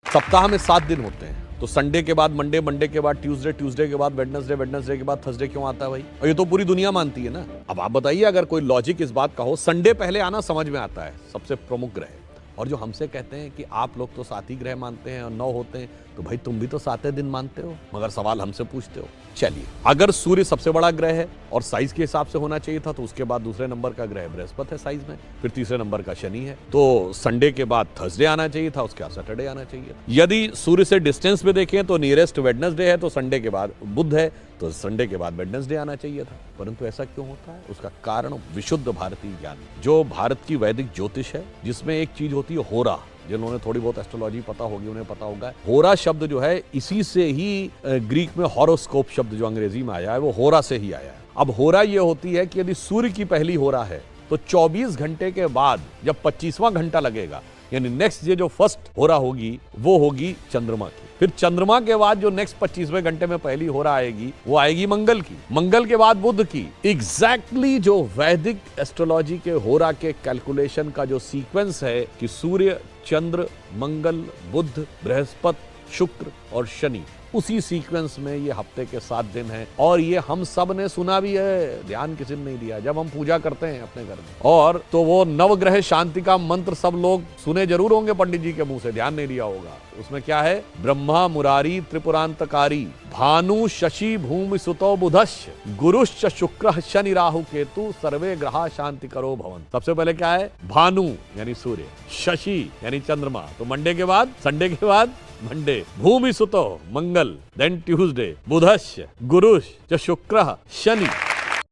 सप्ताह में 7 दिन होते हैं, तो संडे के बाद मंडे, मंडे के बाद ट्यूसडे, ट्यूसडे के बाद वेडनेसडे, वेडनेसडे के बाद थर्सडे क्यों आता है भाई? और ये तो पूरी दुनिया मानती है ना। अब आप बताइए, अगर कोई लॉजिक इस बात का हो, संडे पहले आना समझ में आता है, सबसे प्रमुख ग्रह। और जो हमसे कहते हैं कि आप लोग तो 7 ही ग्रह मानते हैं और 9 होते हैं, तो भाई तुम भी तो 7 दिन मानते हो, मगर सवाल हमसे पूछते हो। चलिए, अगर सूर्य सबसे बड़ा ग्रह है और साइज के हिसाब से होना चाहिए था, तो उसके बाद दूसरे नंबर का ग्रह बृहस्पति है साइज में, फिर तीसरे नंबर का शनि है, तो संडे के बाद थर्सडे आना चाहिए था, उसके बाद सैटरडे आना चाहिए। यदि सूर्य से डिस्टेंस पे देखें तो नियरेस्ट वेडनेसडे है, तो संडे के बाद बुध है, तो संडे के बाद वेडनेसडे आना चाहिए था। परंतु ऐसा क्यों होता है? उसका कारण विशुद्ध भारतीय ज्ञान, जो भारत की वैदिक ज्योतिष है, जिसमें एक चीज होती है होरा। जिन्होंने थोड़ी बहुत एस्ट्रोलॉजी पता होगी उन्हें पता होगा, होरा शब्द जो है इसी से ही ग्रीक में हॉरोस्कोप शब्द जो अंग्रेजी में आया है वो होरा से ही आया है। अब होरा ये होती है कि यदि सूर्य की पहली होरा है तो 24 घंटे के बाद जब 25वां घंटा लगेगा, यानी नेक्स्ट ये जो फर्स्ट होरा होगी वो होगी चंद्रमा की। फिर चंद्रमा के बाद जो नेक्स्ट 25वें घंटे में पहली होरा आएगी वो आएगी मंगल की, मंगल के बाद बुध की। एग्जैक्टली जो वैदिक एस्ट्रोलॉजी के होरा के कैलकुलेशन का जो सीक्वेंस है कि सूर्य, चंद्र, मंगल, बुध, बृहस्पति, शुक्र और शनि, उसी सीक्वेंस में ये हफ्ते के 7 दिन हैं। और ये हम सब ने सुना भी है, ध्यान किसी ने नहीं दिया जब हम पूजा करते हैं अपने घर में। और तो वो नवग्रह शांति का मंत्र सब लोग सुने जरूर होंगे पंडित जी के मुंह से, ध्यान नहीं दिया होगा। उसमें क्या है? ब्रह्मा मुरारी त्रिपुरांतकारी, भानु शशि भूमि सुतो बुधश्च, गुरुश्च शुक्र शनि राहु केतु, सर्वे ग्रहा शांति करो भवन। सबसे पहले क्या है? भानु यानी सूर्य, शशि यानी चंद्रमा, तो मंडे के बाद, संडे के बाद मंडे, भूमि सुतो मंगल, देन ट्यूसडे, बुधश्च, गुरुश्च शुक्र शनि।